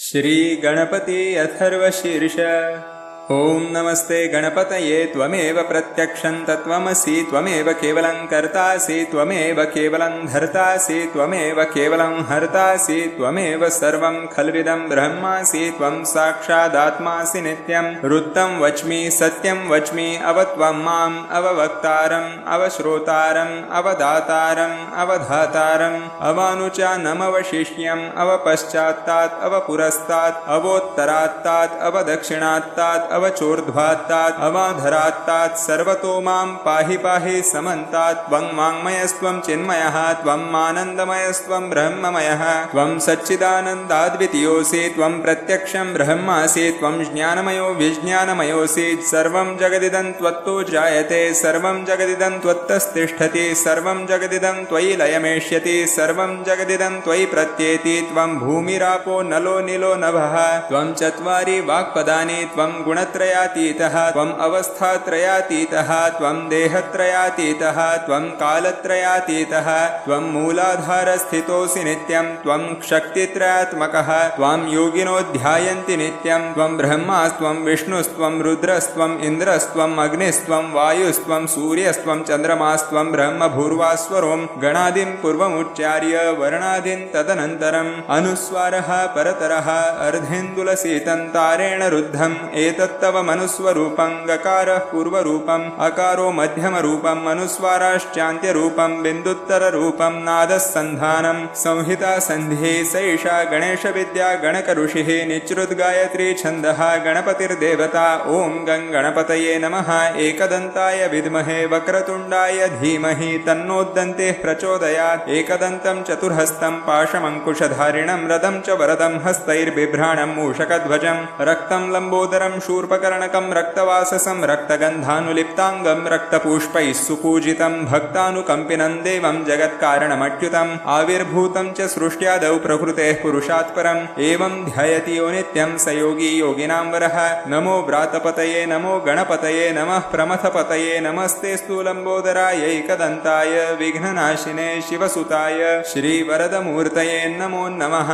श्री गणपति अथर्वशीर्ष। ओम नमस्ते गणपतये त्वमेव प्रत्यक्षं तत्त्वमसि त्वमेव केवलं कर्तासि त्वमेव केवलं धर्तासि त्वमेव केवलं हर्तासि त्वमेव सर्वं खल्विदं ब्रह्मासि त्वं साक्षादात्मासि नित्यं वृत्तं वच्मि सत्यं वच्मि अवत्वं माम् अववक्तारम् अवश्रोतारम् अवदातारम् अवधातारम् अवानुचानमवशिष्यम् अवपश्चात्तात् अवपुरस्तात् अवोत्तरात्तात् अवदक्षिणात्तात् अवचोर्ध्वात्तात् अवाधरात्तात् सर्वतो मां पाहि पाहि समन्तात् त्वं वाङ्मयस्त्वं चिन्मयः त्वं आनन्दमयस्त्वं ब्रह्ममयः त्वं सच्चिदानन्दाद्वितीयोऽसि त्वं प्रत्यक्षं ब्रह्मासि त्वं ज्ञानमयो विज्ञानमयोऽसि सर्वं जगदिदं त्वत्तो जायते सर्वं जगदिदं त्वत्तस्तिष्ठति सर्वं जगदिदं त्वयि लयमेष्यति सर्वं जगदिदं त्वयि प्रत्येति त्वं भूमिरापो नलो नीलो नभः त्वं चत्वारि वाक्पदानि त्वं गुणत्रयातीतः त्वम् अवस्थात्रयातीतः त्वं देहत्रयातीतः त्वं कालत्रयातीतः त्वं मूलाधारस्थितोऽसि नित्यं त्वं शक्तित्रयात्मकः त्वां योगिनो ध्यायन्ति नित्यं त्वं ब्रह्मास्त्वं विष्णुस्त्वं रुद्रस्त्वं इन्द्रस्त्वं अग्निस्त्वं वायुस्त्वं सूर्यस्त्वं चन्द्रमास्त्वं ब्रह्मभूर्वास्वरों गणादिं पूर्वमुच्चार्य वर्णादिं तदनन्तरम् अनुस्वारः परतरः अर्धेन्दुलसीतं तारेण रुद्धम् एतत्तव मनुस्वरूपं गकारः पूर्वरूपम् अकारो मध्यमरूपम् अनुस्वाराश्चान्त्यरूपं बिन्दुत्तररूपं नादस्सन्धानं संहिता सन्धिः सैषा गणेशविद्या गणकऋषिः निच्रुद्गायत्री छन्दः गणपतिर्देवता ॐ गं गणपतये नमः एकदन्ताय विद्महे वक्रतुण्डाय धीमहि तन्नोद्दन्तेः प्रचोदयात् एकदन्तं चतुर्हस्तं पाशमङ्कुशधारिणं रदं च वरदं हस्तैर्बिभ्राणं मूषकध्वजं रक्तं लम्बोदरं शूर्पकर्णकं रक्तवाससं रक्तगन्धानुलिप्ताङ्गं रक्तपुष्पैः सुपूजितं भक्तानुकम्पिनं देवं जगत्कारणमच्युतम् आविर्भूतं च सृष्ट्यादौ प्रकृतेः पुरुषात् परम् एवं ध्यायति यो नित्यं स योगी योगिनां वरः नमो व्रातपतये नमो गणपतये नमः प्रमथपतये नमस्तेऽस्तु लम्बोदराय एकदन्ताय विघ्ननाशिने शिवसुताय श्रीवरदमूर्तये नमो नमः।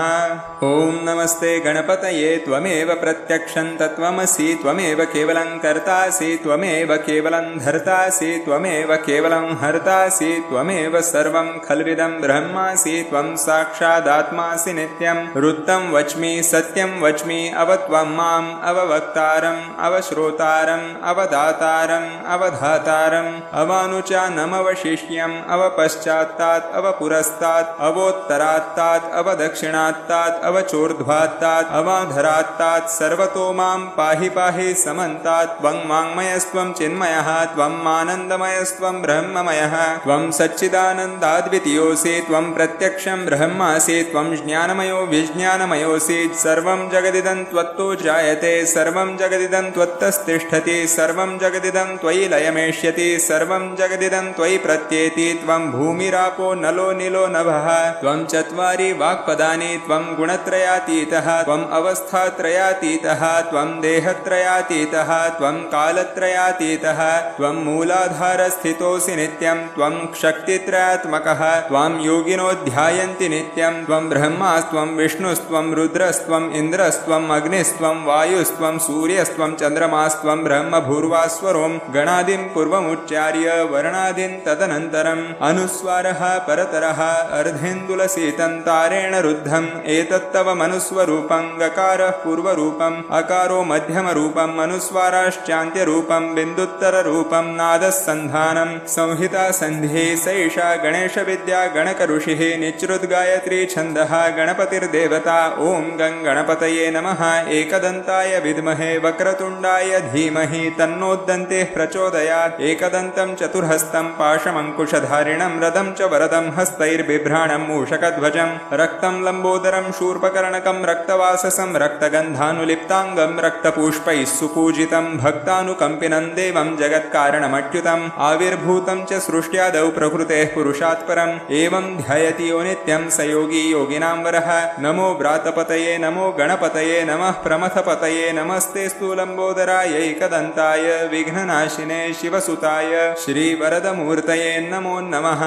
ॐ नमस्ते गणपतये त्वमेव प्रत्यक्षं तत्त्वमसि त्वमेव केवलं कर्तासि त्वमेव केवलं धर्तासि त्वमेव केवलं हर्तासि त्वमेव सर्वं खल्विदं ब्रह्मासि त्वं साक्षादात्मासि नित्यं वृत्तं वच्मि सत्यं वच्मि अवत्वं माम् अववक्तारम् अवश्रोतारम् अवदातारम् अवधातारम् अवानुचानमवशिष्यम् अवपश्चात्तात् अवपुरस्तात् अवोत्तरात्तात् अवदक्षिणात्तात् अवचोर्ध्वात्तात् अवाधरात्तात् सर्वतो मां पाहि पाहि समन्तात् त्वं वाङ्मयस्त्वं चिन्मयः त्वं आनन्दमयस्त्वं ब्रह्ममयः त्वं सच्चिदानन्दाद्वितीयोऽसि त्वं प्रत्यक्षं ब्रह्मासि त्वं ज्ञानमयो विज्ञानमयोऽसि सर्वं जगदिदं त्वत्तो जायते सर्वं जगदिदं त्वत्तस्तिष्ठति सर्वं जगदिदं त्वयि लयमेष्यति सर्वं जगदिदं त्वयि प्रत्येति त्वं भूमिरापो नलो नीलो नभः त्वं चत्वारि वाक्पदानि त्वं गुणत्रयातीतः त्वम् अवस्थात्रयातीतः त्वं देहत्रयातीतः त्वं कालत्रयातीतः त्वं मूलाधारस्थितोऽसि नित्यं त्वं शक्तित्रयात्मकः त्वां योगिनो ध्यायन्ति नित्यं त्वं ब्रह्मास्त्वं विष्णुस्त्वं रुद्रस्त्वं इन्द्रस्त्वं अग्निस्त्वं वायुस्त्वं सूर्यस्त्वं चन्द्रमास्त्वं ब्रह्मभूर्वास्वरों गणादिं पूर्वमुच्चार्य वर्णादिं तदनन्तरम् अनुस्वारः परतरः अर्धेन्दुलसीतं तारेण रुद्धम् एतत्तव मनुस्वरूपं गकारः पूर्वरूपम् अकारो मध्यमरूपम् अनुस्वाराश्चान्त्यरूपं बिन्दुत्तररूपं नादस्सन्धानं संहिता सन्धिः सैषा गणेशविद्या गणकऋषिः निच्रुद्गायत्री छन्दः गणपतिर्देवता ॐ गं गणपतये नमः एकदन्ताय विद्महे वक्रतुण्डाय धीमहि तन्नोद्दन्तेः प्रचोदयात् एकदन्तं चतुर्हस्तं पाशमङ्कुशधारिणं रदं च वरदं हस्तैर्बिभ्राणं मूषकध्वजं रक्तं लम्बोदरं शूर्पकर्णकं रक्तवाससं रक्तगन्धानुलिप्ताङ्गं रक्तपुष्पैः पुष्पैः सुपूजितं भक्तानुकम्पिनं देवं जगत्कारणमच्युतम् आविर्भूतं च सृष्ट्यादौ प्रकृतेः पुरुषात् परम् एवं ध्यायति यो नित्यं स योगी योगिनां वरः। नमो व्रातपतये नमो गणपतये नमः प्रमथपतये नमस्तेस्तु लम्बोदराय एकदन्ताय विघ्ननाशिने शिवसुताय श्रीवरदमूर्तये नमो नमः।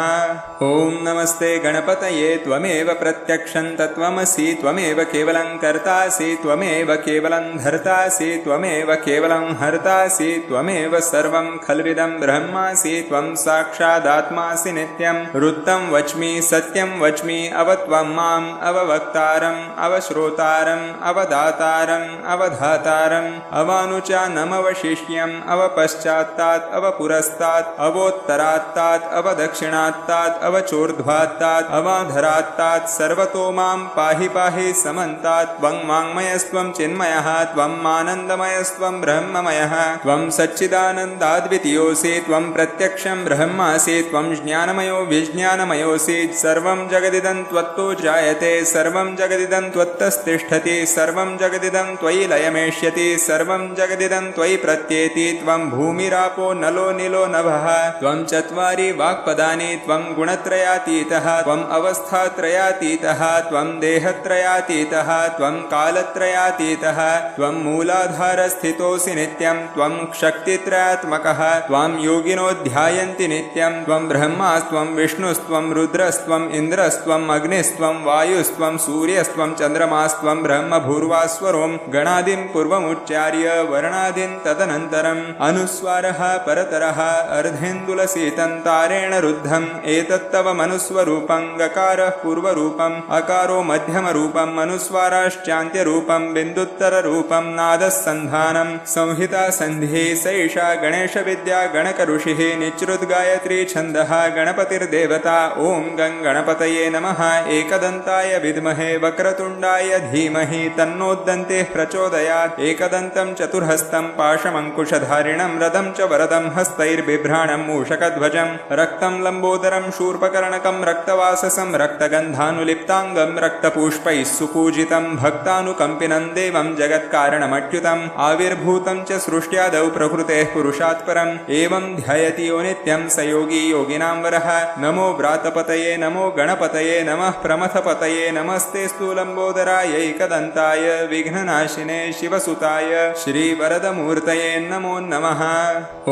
ॐ नमस्ते गणपतये त्वमेव प्रत्यक्षं तत्त्वमसि त्वमेव केवलं कर्तासि त्वमेव केवलं धर्तासि त्वमेव केवलं हर्तासि त्वमेव सर्वं खल्विदं ब्रह्मासि त्वं साक्षादात्मासि नित्यं ऋत्तं वच्मि सत्यं वच्मि अवत्वं माम् अववक्तारम् अवश्रोतारम् अवदातारम् अवधातारम् अवानुचानमवशिष्यम् अवपश्चात्तात् अवपुरस्तात् अवोत्तरात्तात् अवदक्षिणात्तात् अवचोर्ध्वात्तात् अवाधरात्तात् सर्वतो मां पाहि पाहि समन्तात् त्वं वाङ्मयस्त्वं चिन्मयः त्वं आनन्दमयस्त्वं ब्रह्ममयः त्वं सच्चिदानन्दाद्वितीयोऽसि त्वं प्रत्यक्षं ब्रह्मासि त्वं ज्ञानमयो विज्ञानमयोऽसि सर्वं जगदिदं त्वत्तो जायते सर्वं जगदिदं त्वत्तस्तिष्ठति सर्वं जगदिदं त्वयि लयमेष्यति सर्वं जगदिदं त्वयि प्रत्येति त्वं भूमिरापो नलो नीलो नभः त्वं चत्वारि वाक्पदानि त्वं गुणत्रयातीतः त्वम् अवस्थात्रयातीतः त्वं देहत्रयातीतः त्वं कालत्रयातीतः त्वं मूलाधारस्थितोऽसि नित्यं त्वं शक्तित्रयात्मकः त्वां योगिनो ध्यायन्ति नित्यं त्वं ब्रह्मास्त्वं विष्णुस्त्वं रुद्रस्त्वम् इन्द्रस्त्वम् अग्निस्त्वं वायुस्त्वं सूर्यस्त्वं चन्द्रमास्त्वं ब्रह्म भूर्वास्वरों गणादिं पूर्वमुच्चार्य वर्णादिं तदनन्तरम् अनुस्वारः परतरः अर्धेन्दुलसीतन्तारेण रुद्धम् एतत्तव मनुस्वरूपं गकारः पूर्वरूपम् अकारो मध्यमरूपम् अनुस्वाराश्चान्त्यरूपं बिन्दुत्तररूपं नादः सन्धानं संहिता सन्धिः सैषा गणेशविद्या गणकऋषिः निच्रुद्गायत्री छन्दः गणपतिर्देवता ॐ गं गणपतये नमः एकदन्ताय विद्महे वक्रतुण्डाय धीमहि तन्नोद्दन्तेः प्रचोदयात् एकदन्तं चतुर्हस्तं पाशमङ्कुशधारिणं रदं च वरदं हस्तैर्बिभ्राणं मूषकध्वजं रक्तं लम्बोदरं शूर्पकर्णकं रक्तवाससं रक्तगन्धानुलिप्ताङ्गं रक्तपुष्पैः सुपूजितं भक्तानुकम्पिनं देवं जगत्कारणमच्युतम् आविर्भूतं च सृष्ट्यादौ प्रकृतेः पुरुषात् परम् एवं ध्यायति यो नित्यं स योगी योगिनां वरः। नमो व्रातपतये नमो गणपतये नमः प्रमथपतये नमस्तेस्तु लम्बोदराय एकदन्ताय विघ्ननाशिने शिवसुताय श्रीवरदमूर्तये नमो नमः।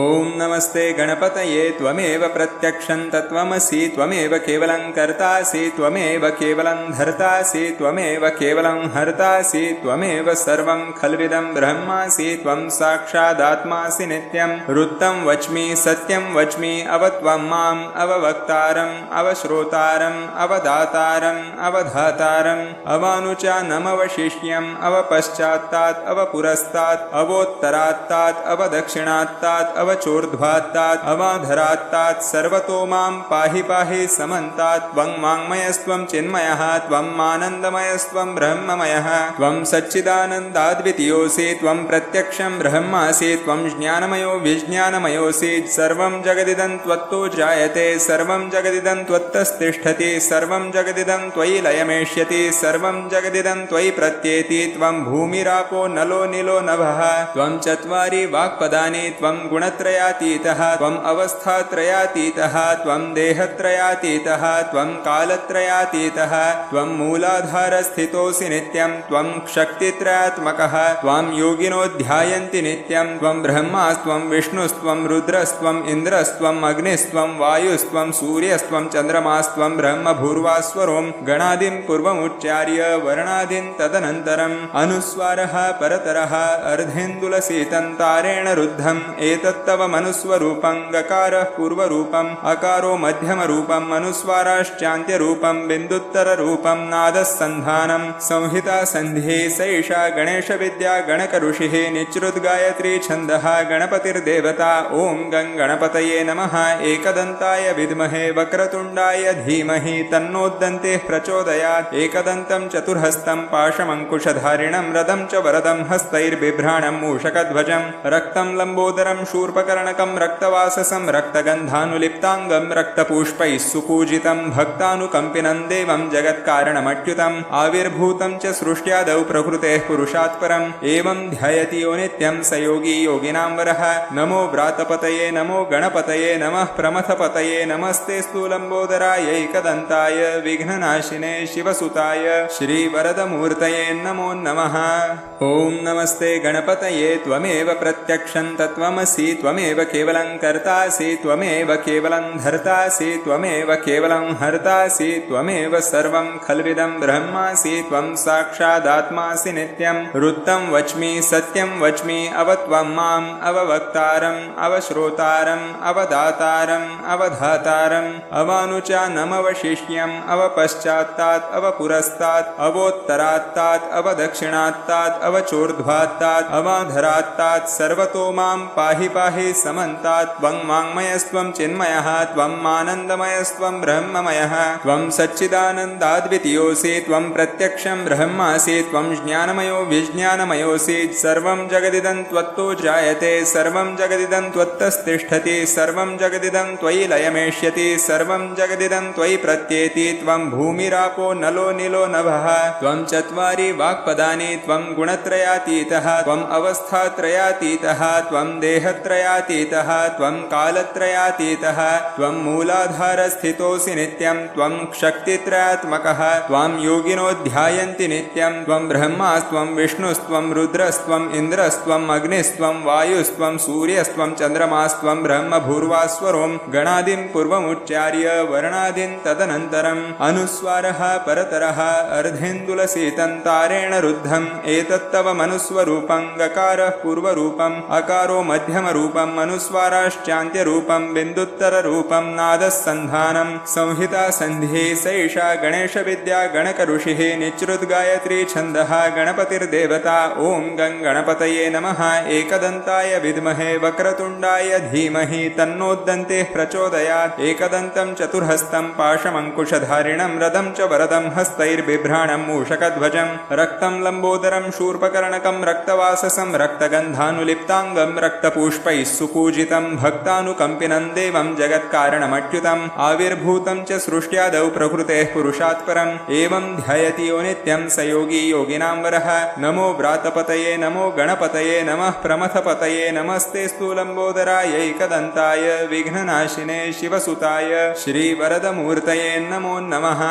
ॐ नमस्ते गणपतये त्वमेव प्रत्यक्षं तत्त्वमसि त्वमेव केवलं कर्तासि त्वमेव केवलं धर्तासि त्वमेव केवलं हर्तासि त्वमेव सर्वं खल्विदं ब्रह्मासि त्वं साक्षादात्मासि नित्यं ऋत्तं वच्मि सत्यं वच्मि अवत्वं माम् अववक्तारम् अवश्रोतारम् अवदातारम् अवधातारम् अवानुचानमवशिष्यम् अवपश्चात्तात् अवपुरस्तात् अवोत्तरात्तात् अवदक्षिणात्तात् अवचोर्ध्वात्तात् अवाधरात्तात् सर्वतो मां पाहि पाहि समन्तात् त्वं वाङ्मयस्त्वं चिन्मयः त्वं आनन्दमयस्त्वं ब्रह्ममयः त्वं सच्चिदानन्दाद्वितीयोऽसि त्वं प्रत्यक्षं ब्रह्मासि त्वं ज्ञानमयो विज्ञानमयोऽसि सर्वं जगदिदं त्वत्तो जायते सर्वं जगदिदं त्वत्तस्तिष्ठति सर्वं जगदिदं त्वयि लयमेष्यति सर्वं जगदिदं त्वयि प्रत्येति त्वं भूमिरापो नलो नीलो नभः त्वं चत्वारि वाक्पदानि त्वं गुणत्रयातीतः त्वम् अवस्थात्रयातीतः त्वं देहत्रयातीतः त्वं कालत्रयातीतः त्वं मूलाधारस्थितोऽसि नित्यं त्वं शक्तित्रयात्मकः त्वां योगिनो ध्यायन्ति नित्यं त्वं ब्रह्मास्त्वं विष्णुस्त्वं रुद्रस्त्वम् इन्द्रस्त्वम् अग्निस्त्वं वायुस्त्वं सूर्यस्त्वं चन्द्रमास्त्वं ब्रह्म भूर्वास्वरों गणादिं पूर्वमुच्चार्य वर्णादिं तदनन्तरम् अनुस्वारः परतरः अर्धेन्दुलसीतन्तारेण रुद्धम् एतत्तव मनुस्वरूपं गकारः पूर्वरूपम् अकारो मध्यमरूपम् अनुस्वाराश्चान्त्यरूपं बिन्दुत्तररूपं नादः सन्धानं संहिता सन्धिः सैषा गणेशविद्या गणकऋषिः निच्रुद्गायत्री छन्दः गणपतिर्देवता ॐ गं गणपतये नमः एकदन्ताय विद्महे वक्रतुण्डाय धीमहि तन्नोद्दन्तेः प्रचोदयात् एकदन्तं चतुर्हस्तं पाशमङ्कुशधारिणं रदं च वरदं हस्तैर्बिभ्राणं मूषकध्वजं रक्तं लम्बोदरं शूर्पकर्णकं रक्तवाससं रक्तगन्धानुलिप्ताङ्गं रक्तपुष्पैः सुपूजितं भक्तानुकम्पिनं देवं जगत्कारणमच्युतम् आविर्भूतं च सृष्ट्यादौ प्रकृतेः पुरुषात् परम् एवं ध्यायति यो नित्यं स योगी योगिनां वरः नमो व्रातपतये नमो गणपतये नमः प्रमथपतये नमस्ते स्थूलम्बोदराय एकदन्ताय विघ्ननाशिने शिवसुताय श्रीवरदमूर्तये नमो नमः। ॐ नमस्ते गणपतये त्वमेव प्रत्यक्षं तत्त्वमसि त्वमेव केवलं कर्तासि त्वमेव केवलं धर्तासि त्वमेव केवलं हर्तासि त्वमेव सर्वं खल्विदं ब्रह्मासि त्वं साक्षादात्मासि नित्यं ऋत्तं वच्मि सत्यं वच्मि अवत्वं माम् अववक्तारम् अवश्रोतारम् अवदातारम् अवधातारम् अवानुचानमवशिष्यम् अवपश्चात्तात् अवपुरस्तात् अवोत्तरात्तात् अवदक्षिणात्तात् अवचोर्ध्वात्तात् अवाधरात्तात् सर्वतो मां पाहि पाहि समन्तात् त्वं वाङ्मयस्त्वं चिन्मयः त्वं आनन्दमयस्त्वं ब्रह्ममयः त्वं सच्चिदानन्दाद्वितीयोऽसि त्वं प्रत्यक्षं ब्रह्मासि त्वं ज्ञानमयो विज्ञानमयोऽसि सर्वं जगदिदं त्वत्तो जायते सर्वं जगदिदं त्वत्तस्तिष्ठति सर्वं जगदिदं त्वयि लयमेष्यति सर्वं जगदिदं त्वयि प्रत्येति त्वं भूमिरापो नलो नीलो नभः त्वं चत्वारि वाक्पदानि त्वं गुणत्रयातीतः त्वं अवस्थात्रयातीतः त्वं देहत्रयातीतः त्वं कालत्रयातीतः त्वं मूलाधारस्थितोऽसि नित्यं त्वं शक्तित्रयात्मकः त्वां योगिनो ध्यायन्ति नित्यं त्वं ब्रह्मास्त्वं विष्णुस्त्वं रुद्रस्त्वम् इन्द्रस्त्वम् अग्निस्त्वं वायुस्त्वं सूर्यस्त्वं चन्द्रमास्त्वं ब्रह्मभूर्वास्वरों गणादिं पूर्वमुच्चार्य वर्णादिं तदनन्तरम् अनुस्वारः परतरः अर्धेन्दुलसीतन्तारेण रुद्धम् एतत्तव मनुस्वरूपं गकारः पूर्वरूपम् अकारो मध्यमरूपम् अनुस्वाराश्चान्त्यरूपं बिन्दुत्तररूपं नादः सन्धानं संहिता सन्धिः सैषा गणेशविद्या गणकऋषिः निच्रुद्गायत्री छन्दः गणपतिर्देवता ॐ गं गणपतये नमः एकदन्ताय विद्महे वक्रतुण्डाय धीमहि तन्नोद्दन्तेः प्रचोदयात् एकदन्तं चतुर्हस्तं पाशमङ्कुशधारिणं रदं च वरदं हस्तैर्बिभ्राणं मूषकध्वजं रक्तं लम्बोदरं शूर्पकर्णकं रक्तवाससं रक्तगन्धानुलिप्ताङ्गं रक्तपुष्पैः सुपूजितं भक्तानुकम्पिनं देवं जगत्कारणमच्युतम् आविर्भूतं च सृष्ट्यादौ प्रकृतेः पुरुषात् परम् एवं ध्यायति यो नित्यं स योगी योगिनां वरः नमो व्रातपतये नमो गणपतये नमः प्रमथपतये नमस्ते स्थूलम्बोदराय एकदन्ताय विघ्ननाशिने शिवसुताय श्रीवरदमूर्तये नमो नमः।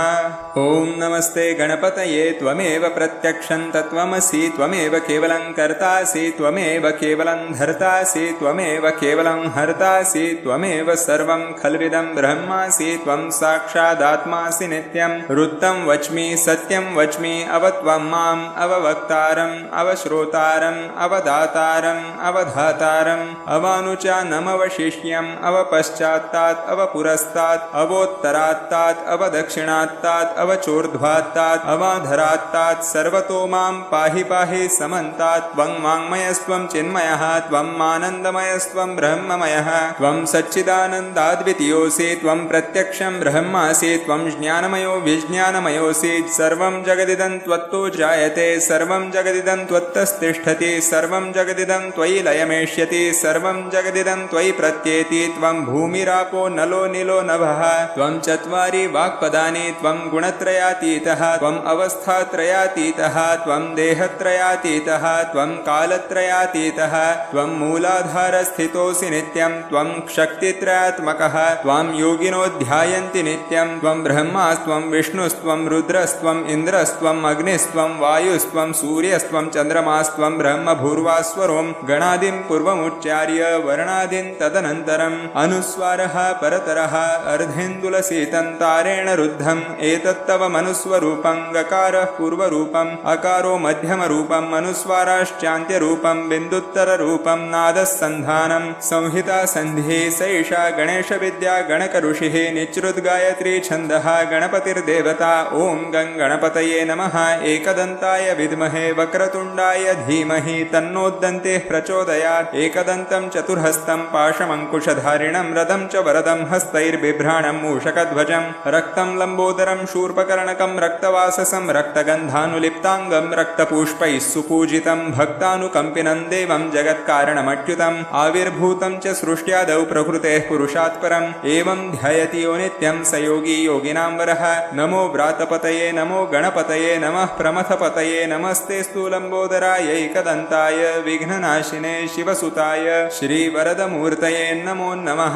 ॐ नमस्ते गणपतये त्वमेव प्रत्यक्षं तत्त्वमसि त्वमेव केवलं कर्तासि त्वमेव केवलं धर्तासि त्वमेव केवलं हर्तासि त्वमेव सर्वं खल्विदं ब्रह्मासि त्वं साक्षादात्मासि नित्यं ऋत्तं वच्मि सत्यं वच्मि अवत्वं माम् अववक्तारम् अवश्रोतारम् अवदातारम् अवधातारम् अवानुचानमवशिष्यम् अवपश्चात्तात् अवपुरस्तात् अवोत्तरात्तात् अवदक्षिणात्तात् अवचोर्ध्वात्तात् अवाधरात्तात् सर्वतो मां पाहि पाहि समन्तात् त्वं वाङ्मयस्त्वं चिन्मयः त्वं आनन्दमयस्त्वं ब्रह्ममयः त्वं सच्चिदानन्दाद्वितीयोऽसि त्वं प्रत्यक्षं ब्रह्मासि त्वं ज्ञानमयो विज्ञानमयोऽसि सर्वं जगदिदं त्वत्तो जायते सर्वं जगदिदं त्वत्तस्तिष्ठति सर्वं जगदिदं त्वयि लयमेष्यति सर्वं जगदिदं त्वयि प्रत्येति त्वं भूमिरापो नलो नीलो नभः त्वं चत्वारि वाक्पदानि त्वं गुणत्रयातीतः त्वं अवस्थात्रयातीतः त्वं देहत्रयातीतः त्वं कालत्रयातीतः त्वं मूलाधारस्थितोऽसि नित्यं त्वं शक्तित्रयात्मकः त्वां योगिनो ध्यायन्ति नित्यं त्वं ब्रह्मास्त्वं विष्णुस्त्वं रुद्रस्त्वम् इन्द्रस्त्वम् अग्निस्त्वं वायुस्त्वं सूर्यस्त्वं चन्द्रमास्त्वं ब्रह्मभूर्वास्वरों गणादिं पूर्वमुच्चार्य वर्णादिं तदनन्तरम् अनुस्वारः परतरः अर्धेन्दुलसीतन्तारेण रुद्धम् एतत्तव मनुस्वरूपं गकारः पूर्वरूपम् अकारो मध्यमरूपम् अनुस्वाराश्चान्त्यरूपं बिन्दुत्तररूपं नादः सन्धानं संहिता सन्धिः सैषा गणेशविद्या गणकऋषिः निच्रुद्गायत्री छन्दः गणपतिर्देवता ॐ गं गणपतये नमः एकदन्ताय विद्महे वक्रतुण्डाय धीमहि तन्नोद्दन्तेः प्रचोदयात् एकदन्तं चतुर्हस्तं पाशमङ्कुशधारिणं रदं च वरदं हस्तैर्बिभ्राणं मूषकध्वजं रक्तं लम्बोदरं शूर्पकर्णकं रक्तवाससं रक्तगन्धानुलिप्ताङ्गं रक्तपुष्पैः सुपूजितं भक्तानुकम्पिनं देवं जगत्कारणमच्युतम् आविर्भूतं च सृष्ट्यादौ प्रकृतेः पुरुषात् परम् एवं ध्यायति यो नित्यं स योगी योगिनां वरः नमो व्रातपतये नमो गणपतये नमः प्रमथपतये नमस्ते स्थूलम्बोदराय एकदन्ताय विघ्ननाशिने शिवसुताय श्रीवरदमूर्तये नमो नमः।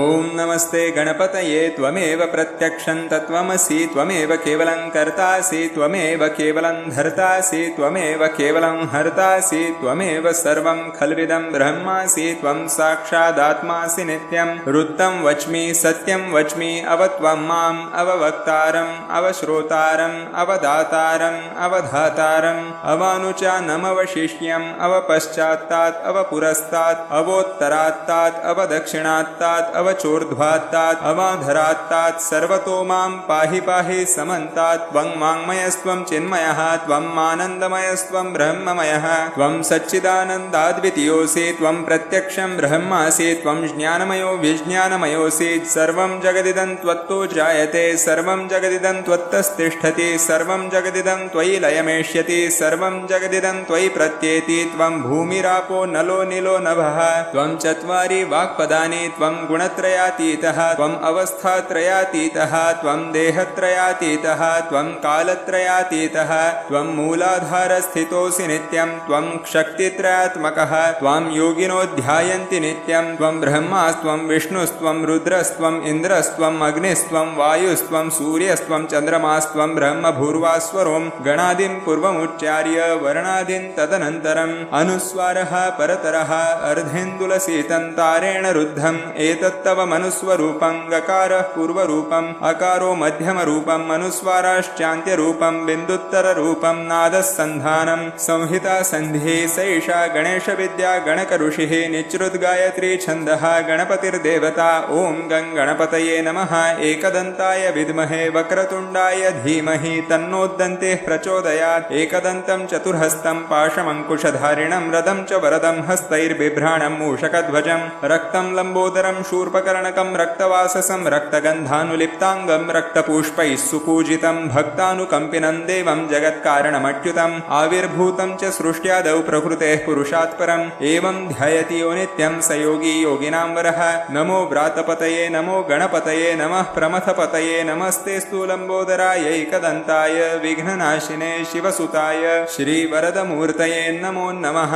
ॐ नमस्ते गणपतये त्वमेव प्रत्यक्षं तत्त्वमसि त्वमेव केवलं कर्तासि त्वमेव केवलं धर्तासि त्वमेव केवलं हर्तासि त्वमेव सर्वं खल्विदं ब्रह्मासि त्वं साक्षादात्मासि नित्यं रुद्धं वच्मि सत्यं वच्मि अवत्वं माम् अववक्तारम् अवश्रोतारम् अवदातारम् अवधातारम् अवानुचानमवशिष्यम् अवपश्चात्तात् अवपुरस्तात् अवोत्तरात्तात् अवदक्षिणात्तात् अवचोर्ध्वात्तात् अवाधरात्तात् सर्वतो मां पाहि पाहि समन्तात् त्वं वाङ्मयस्त्वं चिन्मयः त्वं आनन्दमयस्त्वं ब्रह्ममयः त्वं सच्चिदानन्दाद्वितीयोऽसि त्वं प्रत्यक्षं ब्रह्मासि त्वं ज्ञानमयो विज्ञानमयोऽसि सर्वं जगदिदं त्वत्तो जायते सर्वं जगदिदं त्वत्तस्तिष्ठति सर्वं जगदिदं त्वयि लयमेष्यति सर्वं जगदिदं त्वयि प्रत्येति त्वं भूमिरापो नलो नीलो नभः त्वं चत्वारि वाक्पदानि त्वं गुणत्रयातीतः त्वम् अवस्थात्रयातीतः त्वं देहत्रयातीतः त्वं कालत्रयातीतः त्वं मूलाधारस्थितोऽसि नित्यं त्वं शक्तित्रयात्मकः त्वां योगिनो ध्यायन्ति नित्यं त्वं ब्रह्मास्त्वं विष्णुस्त्वं रुद्रस्त्वम् इन्द्रस्त्वम् अग्निस्त्वं वायुस्त्वं सूर्यस्त्वं चन्द्रमास्त्वं ब्रह्म भूर्वास्वरों गणादिं पूर्वमुच्चार्य वर्णादीन् तदनन्तरम् अनुस्वारः परतरः अर्धेन्दुलसीतन्तारेण रुद्धम् एतत्तव मनुस्वरूपं गकारः पूर्वरूपम् अकारो मध्यमरूपम् अनुस्वाराश्चान्त्यरूपं बिन्दुत्तररूपं नादः सन्धानं संहिता सन्धिः सैषा गणेशविद्या गणकऋषिः निच्रुद्गायत्री छन्दः गणपतिर्देवता ॐ गं गणपतये नमः एकदन्ताय विद्महे वक्रतुण्डाय धीमहि तन्नोद्दन्तेः प्रचोदयात् एकदन्तं चतुर्हस्तं पाशमङ्कुशधारिणं रदं च वरदं हस्तैर्बिभ्राणं मूषकध्वजं रक्तं लम्बोदरं शूर्पकर्णकं रक्तवाससं रक्तगन्धानुलिप्ताङ्गं रक्तपुष्पैः सुपूजितं भक्तानुकम्पिनं देवं जगत्कारणमच्युतम् आविर्भूतं च सृष्ट्यादौ प्रकृतेः पुरुषात् परम् एवं ध्यायति यो नित्यं स योगी योगिनां वरः नमो व्रातपतये नमो गणपतये नमः प्रमथपतये नमस्ते स्थूलम्बोदरायैकदन्ताय विघ्ननाशिने शिवसुताय श्रीवरदमूर्तये नमो नमः।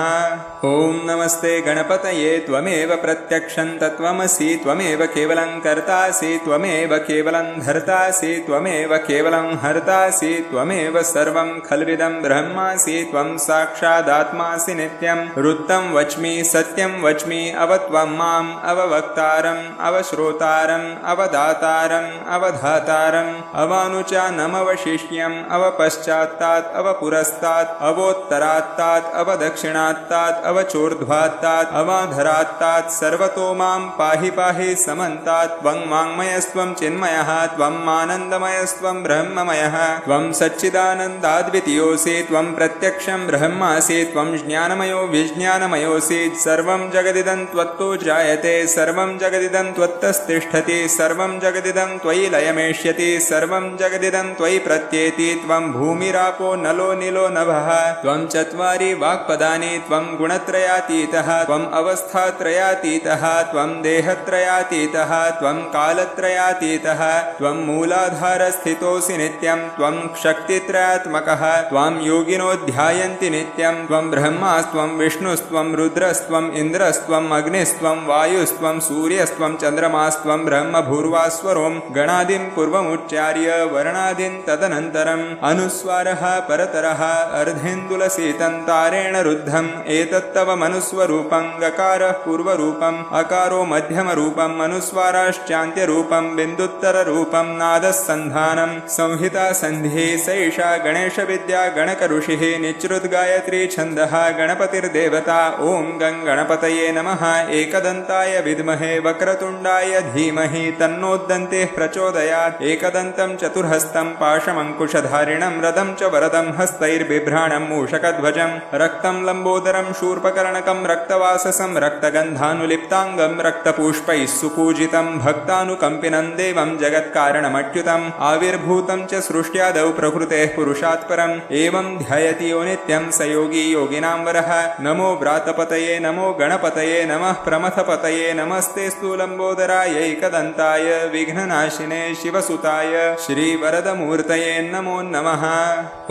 ॐ नमस्ते गणपतये त्वमेव प्रत्यक्षं तत्त्वमसि त्वमेव केवलं कर्तासि त्वमेव केवलं धर्तासि त्वमेव केवलं हर्तासि त्वमेव सर्वं खल्विदं ब्रह्मासि त्वं साक्षादात्मासि नित्यं रुद्धं वच्मि सत्यं वच्मि अवत्वं माम् अववक्तारम् अवश्रोतारम् अवदातारम् अवधातारम् अवानुचानमवशिष्यम् अवपश्चात्तात् अवपुरस्तात् अवोत्तरात्तात् अवदक्षिणात्तात् अवचोर्ध्वात्तात् अवाधरात्तात् सर्वतो मां पाहि पाहि समन्तात् त्वं वाङ्मयस्त्वं चिन्मयः त्वं आनन्दमयस्त्वं ब्रह्ममयः त्वं सच्चिदानन्दाद्वितीयोऽसि त्वं प्रत्यक्षं ब्रह्मासि त्वं ज्ञानमयो विज्ञानमयोऽसि सर्वं जगदिदं त्वत्तो जायते सर्वं जगदिदं त्वत्तस्तिष्ठति सर्वं जगदिदं त्वयि लयमेष्यति सर्वं जगदिदं त्वयि प्रत्येति त्वं भूमिरापो नलो नीलो नभः त्वं चत्वारि वाक्पदानि त्वं गुणत्रयातीतः त्वम् अवस्थात्रयातीतः त्वं देहत्रयातीतः त्वं कालत्रयातीतः त्वं मूलाधारस्थितोऽसि नित्यं त्वं शक्तित्रयात्मकः त्वां योगिनो ध्यायन्ति नित्यं त्वं ब्रह्मास्त्वं विष्णुस्त्वं रुद्रस्त्वम् इन्द्रस्त्वम् अग्निस्त्वं वायुस्त्वं सूर्यस्त्वं चन्द्रमास्त्वं ब्रह्म भूर्वास्वरों गणादिं पूर्वमुच्चार्य वर्णादीन् तदनन्तरम् अनुस्वारः परतरः अर्धेन्दुलसीतन्तारेण रुद्धम् एतत्तव मनुस्वरूपं गकारः पूर्वरूपम् अकारो मध्यमरूपम् अनुस्वाराश्चान्त्यरूपं बिन्दुत्तररूपं नादः सन्धानं संहिता सन्धिः सैषा गणेशविद्या गणकऋषिः निच्रुद्गायत्री छन्दः गणपतिर्देवता ॐ गं गणपतये नमः एकदन्ताय विद्महे वक्रतुण्डाय धीमहि तन्नोद्दन्तेः प्रचोदयात् एकदन्तं चतुर्हस्तं पाशमङ्कुशधारिणं रदं च वरदं हस्तैर्बिभ्राणं मूषकध्वजं रक्तं लम्बोदरं शूर्पकर्णकं रक्तवाससं रक्तगन्धानुलिप्ताङ्गं रक्तपुष्पैः सुपूजितं भक्तानुकम्पिनं देवं जगत्कारणमच्युतम् आविर्भूतं च सृष्ट्यादौ प्रकृतेः पुरुषात् परम् एवं ध्यायति यो नित्यं स योगी योगिनां वरः नमो व्रातपतये नमो गणपतये नमः प्रमथपतये नमस्ते स्थूलम्बोदरायैकदन्ताय विघ्ननाशिने शिवसुताय श्रीवरदमूर्तये नमो नमः।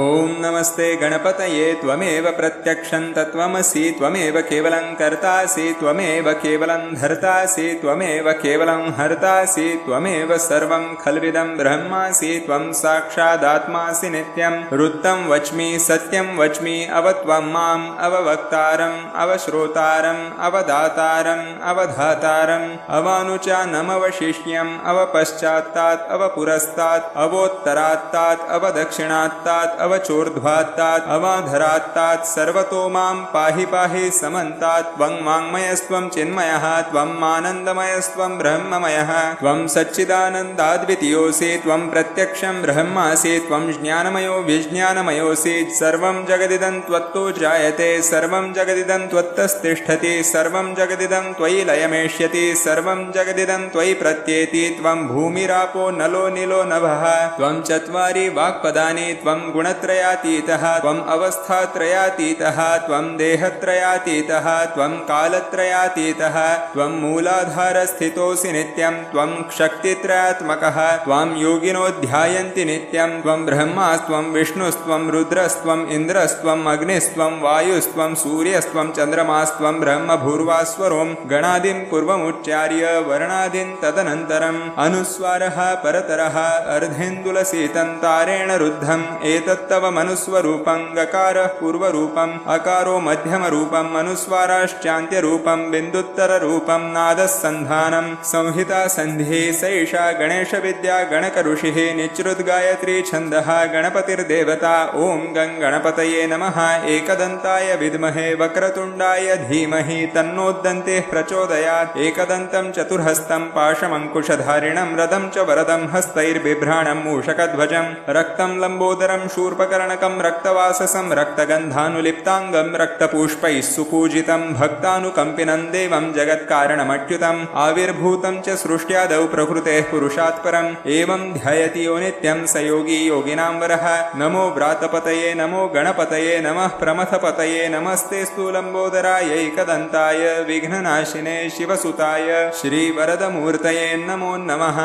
ॐ नमस्ते गणपतये त्वमेव प्रत्यक्षं तत्त्वमसि त्वमेव केवलं कर्तासि त्वमेव केवलं धर्तासि त्वमेव केवलं हर्तासि त्वमेव सर्वं खल्विदं ब्रह्मासि त्वं साक्षादात्मासि नित्यं वृत्तं वच्मि सत्यं वच्मि अवत्वं माम् अववक्तारम् अवश्रोतारम् अवदातारम् अवधातारम् अवानुचानमवशिष्यम् अवपश्चात्तात् अवपुरस्तात् अवोत्तरात्तात् अवदक्षिणात्तात् अवचोर्ध्वात्तात् अवाधरात्तात् सर्वतो मां पाहि पाहि समन्तात् त्वं वाङ्मयस्त्वं चिन्मयः त्वं आनन्दमयस्त्वं ब्रह्ममयः त्वं सच्चिदानन्दाद्वितीयोऽसि त्वं प्रत्यक्षं ब्रह्मासि त्वं ज्ञानमयो विज्ञानमयोऽसि सर्वं जगदिदं त्वत्तो जायते सर्वं जगदिदं त्वत्तस्तिष्ठति सर्वं जगदिदं त्वयि लयमेष्यति सर्वं जगदिदं त्वयि प्रत्येति त्वं भूमिरापो नलो नीलो नभः त्वं चत्वारि वाक्पदानि त्वं गुणत्रयातीतः त्वम् अवस्थात्रयातीतः त्वं देहत्रयातीतः त्वं कालत्रयातीतः त्वं मूलाधारस्थितोऽसि नित्यं त्वं शक्तित्रयात्मकः त्वां योगिनो ध्यायन्ति नित्यं त्वं ब्रह्मास्त्वं विष्णुस्त्वं रुद्रस्त्वं इन्द्रस्त्वं अग्निस्त्वं वायुस्त्वं सूर्यस्त्वं चन्द्रमास्त्वं ब्रह्म भूर्वास्वरों गणादिं पूर्वमुच्चार्य वर्णादिं तदनन्तरम् अनुस्वारः परतरः अर्धेन्दुलसीतं तारेण रुद्धम् एतत्तव मनुस्वरूपं गकारः पूर्वरूपम् अकारो मध्यमरूपम् अनुस्वाराश्चान्त्यरूपं बिन्दुत्तररूपं नादस्सन्धानं संहिता सन्धिः सैषा गणेशविद्या गणकऋषिः निच्रुद्गायत्री छन्दः गणपतिर्देवता ॐ गं गणपतये नमः एकदन्ताय विद्महे वक्रतुण्डाय धीमहि तन्नोद्दन्तेः प्रचोदयात् एकदन्तं चतुर्हस्तं पाशमङ्कुशधारिणं रथं च वरदं हस्तैर्बिभ्राणं मूषकध्वजं रक्तं लम्बोदरं शूर्पकर्णकं रक्तवाससं रक्तगन्धानुलिप्ताङ्गं रक्तपुष्पैः सुपूजितं भक्तानुकम्पिनं देवं जगत्कारणमच्युतम् आविर्भूतं च सृष्ट्यादौ प्रकृतेः पुरुषात् परम् एवं ध्यायति यो नित्यं स योगी योगिनां वरः नमो व्रातपतये नमो गणपतये नमः प्रमथपतये नमस्ते स्थूलम्बोदराय एकदन्ताय विघ्ननाशिने शिवसुताय श्रीवरदमूर्तये नमो नमः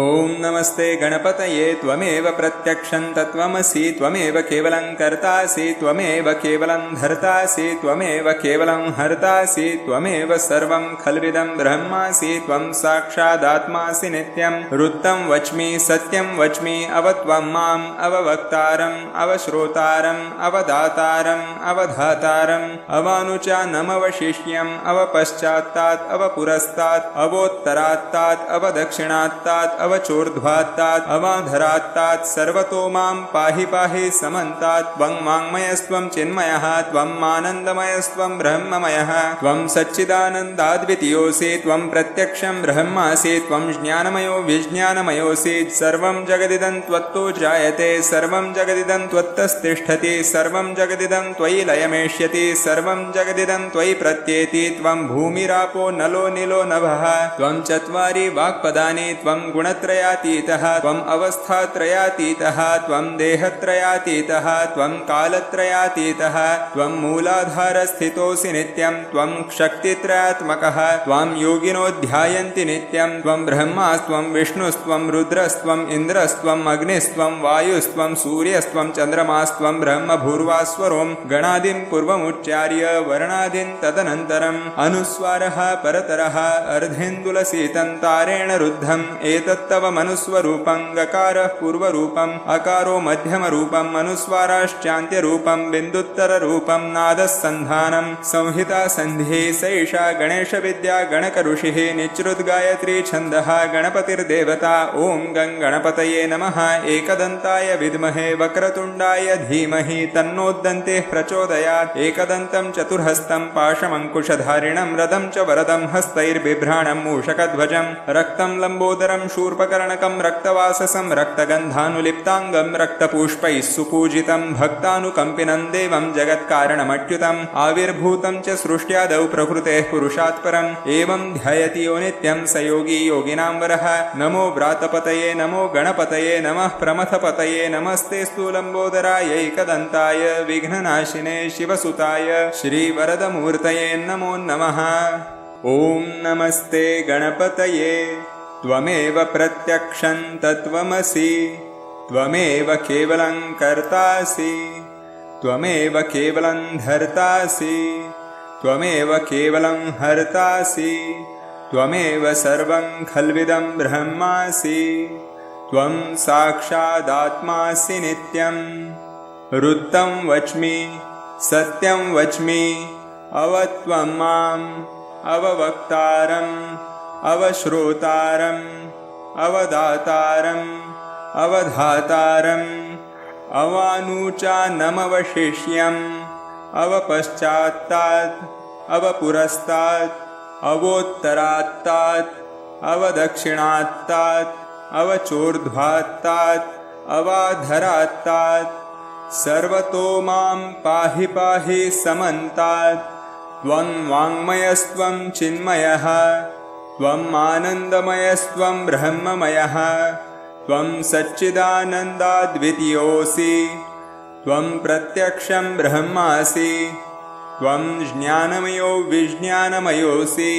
ॐ नमस्ते गणपतये त्वमेव प्रत्यक्षं तत्त्वमसि त्वमेव केवलं कर्तासि त्वमेव केवलं धर्तासि त्वमेव केवलं हर्तासि त्वमेव सर्वं खल्विदं ब्रह्मासि त्वं साक्षादात्मासि नित्यं वृत्तं वच्मि सत्यं वच्मि अवत्वं माम् अववक्तारम् अवश्रोतारम् अवदातारम् अवधातारम् अवानुचानमवशिष्यम् अवपश्चात्तात् अवपुरस्तात् अवोत्तरात्तात् अवदक्षिणात्तात् अवचोर्ध्वात्तात् अवाधरात्तात् सर्वतो मां पाहि पाहि समन्तात् त्वं वाङ्मयस्त्वं चिन्मयः त्वं आनन्दमयस्त्वं ब्रह्ममयः त्वं सच्चिदानन्दाद्वितीयोऽसि त्वं प्रत्यक्षं ब्रह्मासि त्वं ज्ञानमयो विज्ञानमयोऽसि सर्वं जगदिदं त्वत्तो जायते सर्वं जगदिदं त्वत्तस्तिष्ठति सर्वं जगदिदं त्वयि लयमेष्यति सर्वं जगदिदं त्वयि प्रत्येति त्वं भूमिरापो नलो नीलो नभः त्वं चत्वारि वाक्पदानि त्वं गुणत्रयातीतः त्वम् अवस्थात्रयातीतः त्वं देहत्रयातीतः त्वं कालत्रयातीतः त्वं मूलाधारस्थितोऽसि नित्यं त्वं शक्तित्रयात्मकः त्वां योगिनो ध्यायन्ति नित्यं त्वं ब्रह्मास्त्वं विष्णुस्त्वं रुद्रस्त्वं इन्द्रस्त्वं अग्निस्त्वं वायुस्त्वं सूर्यस्त्वं चन्द्रमास्त्वं ब्रह्म भूर्वास्वरों गणादिं पूर्वमुच्चार्य वर्णादिं तदनन्तरम् अनुस्वारः परतरः अर्धेन्दुलसीतं तारेण रुद्धम् एतत्तव मनुस्वरूपं गकारः पूर्वरूपम् अकारो मध्यमरूपम् अनुस्वाराश्चान्त्यरूपं बिन्दुत्तररूपं नादस्सन्धानं संहिता सन्धिः सैषा गणेशविद्या गणकऋषिः निच्रुद्गायत्री छन्दः गणपतिर्देवता ॐ गं गणपतये नमः एकदन्ताय विद्महे वक्रतुण्डाय धीमहि तन्नोद्दन्तेः प्रचोदयात् एकदन्तं चतुर्हस्तं पाशमङ्कुशधारिणं रथं च वरदं हस्तैर्बिभ्राणं मूषकध्वजं रक्तं लम्बोदरं शूर्पकर्णकं रक्तवाससं रक्तगन्धानुलिप्ताङ्गं रक्तपुष्पैः सुपूजितं भक्तानुकम्पिनं देवं जगत्कारणमच्युतम् आविर्भूतं च सृष्ट्यादौ प्रकृतेः पुरुषात् परम् एवं ध्यायति यो नित्यं स योगी योगिनां वरः नमो व्रातपतये नमो गणपतये नमः प्रमथपतये नमस्ते स्थूलम्बोदराय एकदन्ताय विघ्ननाशिने शिवसुताय श्रीवरदमूर्तये नमो नमः ॐ नमस्ते गणपतये त्वमेव प्रत्यक्षं तत्त्वमसि त्वमेव केवलं कर्तासि त्वमेव केवलं धर्तासि त्वमेव केवलं हर्तासि त्वमेव सर्वं खल्विदं ब्रह्मासि त्वं साक्षादात्मासि नित्यं ऋतं वच्मि सत्यं वच्मि अवत्वं माम् अववक्तारम् अवश्रोतारम् अवदातारम् अवधातारम् अवानुचानमवशिष्यम् अवपश्चात्तात् अवपुरस्तात् अवोत्तरात्तात् अवदक्षिणात्तात् अवचोर्ध्वात्तात् अवाधरात्तात् सर्वतो मां पाहि पाहि समन्तात् त्वं वाङ्मयस्त्वं चिन्मयः त्वम् आनन्दमयस्त्वं ब्रह्ममयः त्वं सच्चिदानन्दाद्वितीयोऽसि त्वं प्रत्यक्षं ब्रह्मासि त्वं ज्ञानमयो विज्ञानमयोऽसि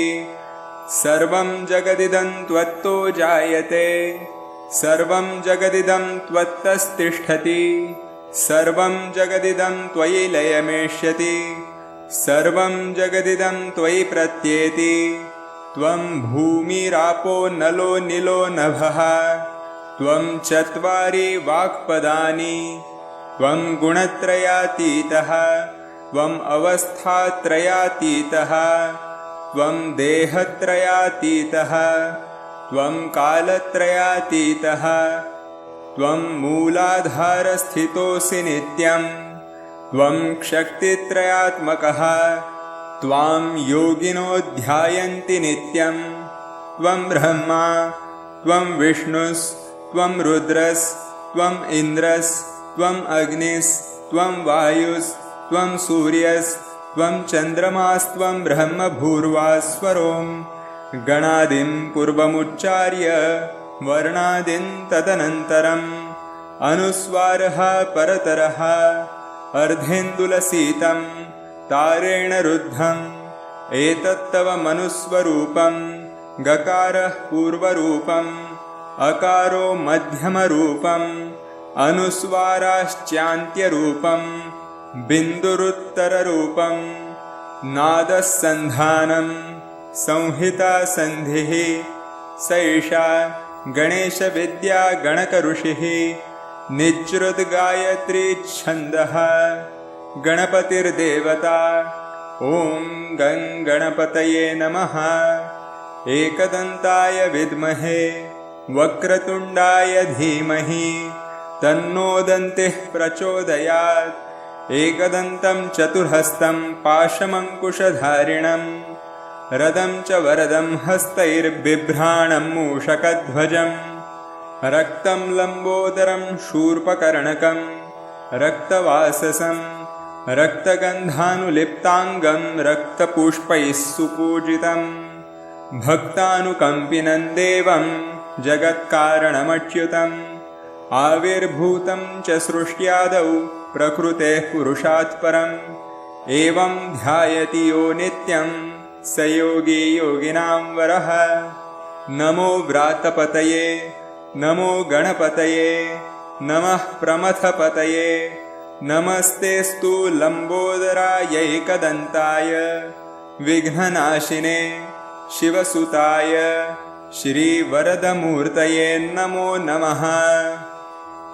सर्वं जगदिदं त्वत्तो जायते सर्वं जगदिदं त्वत्तस्तिष्ठति सर्वं जगदिदं त्वयि लयमेष्यति सर्वं जगदिदं त्वयि प्रत्येति त्वं भूमिरापो नलो निलो नभः त्वं चत्वारि वाक्पदानि त्वं गुणत्रयातीतः त्वम् अवस्थात्रयातीतः त्वं देहत्रयातीतः त्वं कालत्रयातीतः त्वं मूलाधारस्थितोऽसि नित्यं त्वं शक्तित्रयात्मकः त्वां योगिनो ध्यायन्ति नित्यं त्वं ब्रह्मा त्वं विष्णुस्त्वं रुद्रस्त्वम् इन्द्रस्त्वम् अग्निस्त्वं वायुस्त्वं सूर्यस्त्वं चन्द्रमास्त्वं ब्रह्मभूर्वास्वरों गणादिं पूर्वमुच्चार्य वर्णादिं तदनन्तरम् अनुस्वारः परतरः अर्धेन्दुलसीतं तारेण रुद्धम् एतत्तव मनुस्वरूपं गकारः पूर्वरूपम् अकारो मध्यमरूपम् अनुस्वाराश्चान्त्यरूपम् बिन्दुरुत्तररूपम् नादः सन्धानं संहिता सन्धिः स एषा गणेशविद्या गणकऋषिः निच्रुतगायत्री छन्दः गणपतिर्देवता ॐ गं गणपतये नमः एकदन्ताय विद्महे वक्रतुण्डाय धीमहि तन्नो दन्तिः प्रचोदयात् एकदन्तं चतुर्हस्तं पाशमङ्कुशधारिणं रदं च वरदं हस्तैर्बिभ्राणं मूषकध्वजं रक्तं लम्बोदरं शूर्पकर्णकं रक्तवाससं रक्तगन्धानुलिप्ताङ्गं रक्तपुष्पैः सुपूजितं भक्तानुकम्पिनं देवं जगत्कारणमच्युतम् आविर्भूतं च सृष्ट्यादौ प्रकृतेः पुरुषात् परम् एवं ध्यायति यो नित्यं स योगी योगिनां वरः नमो व्रातपतये नमो गणपतये नमः प्रमथपतये नमस्तेस्तु लम्बोदरायैकदन्ताय विघ्ननाशिने शिवसुताय श्रीवरदमूर्तये नमो नमः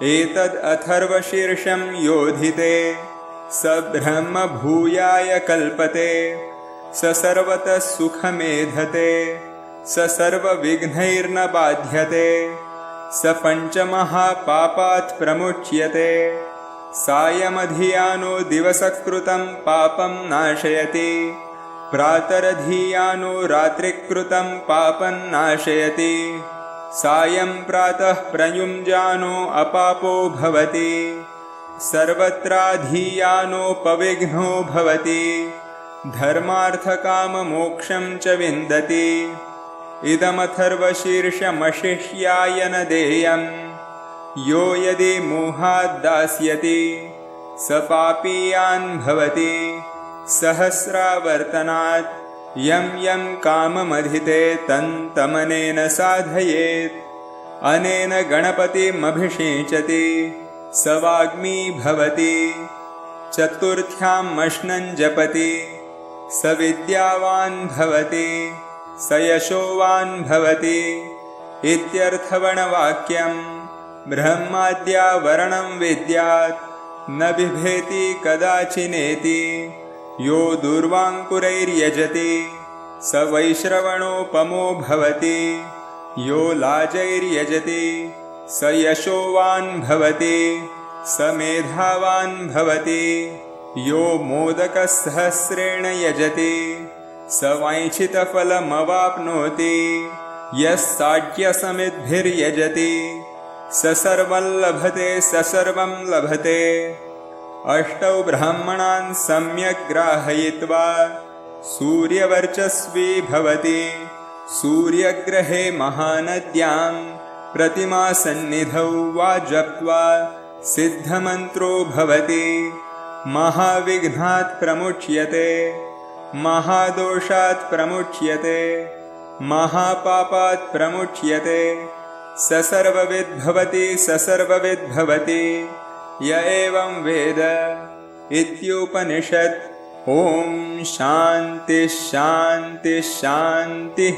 एतद् अथर्वशीर्षं योधिते स ब्रह्मभूयाय कल्पते स सर्वतः सुखमेधते स सर्वविघ्नैर्न बाध्यते स पञ्चमहापापात् प्रमुच्यते सायमधियानो दिवसकृतं पापं नाशयति प्रातरधियानो रात्रिकृतं पापं नाशयति सायं प्रातः प्रयुञ्जानो अपापो भवति सर्वत्राधियानोपविघ्नो भवति धर्मार्थकाममोक्षं च विन्दति इदमथर्वशीर्षमशिष्याय न देयं यो यदि मोहाद्दास्यति स पापीयान् भवति सहस्रावर्तनात् यं यं काममधिते तन्तमनेन साधयेत् अनेन गणपतिमभिषिञ्चति स वाग्मी भवति चतुर्थ्याम् मश्नं जपति स विद्यावान् भवति स यशोवान् भवति इत्यर्थवर्णवाक्यम्। ब्रह्माद्या वर्णं विद्यात् न बिभेति कदाचिनेति। यो दूर्वाङ्कुरैर्यजति स वैश्रवणोपमो भवति। यो लाजैर्यजति स यशोवान् भवति स मेधावान् भवति। यो मोदकसहस्रेण यजति स वाञ्छितफलमवाप्नोति। यः साढ्यसमिद्भिर्यजति स सर्वं लभते स सर्वं लभते। अष्टौ ब्राह्मणान् सम्यक् ग्राहयित्वा सूर्यवर्चस्वी भवति। सूर्यग्रहे महानद्यां प्रतिमासन्निधौ वा जप्त्वा सिद्धमन्त्रो भवति। महाविघ्नात् प्रमुच्यते महादोषात् प्रमुच्यते महापापात् प्रमुच्यते। स सर्वविद् भवति स सर्वविद् भवति य एवं वेद इत्युपनिषत्। ॐ शान्ति शान्ति शान्तिः।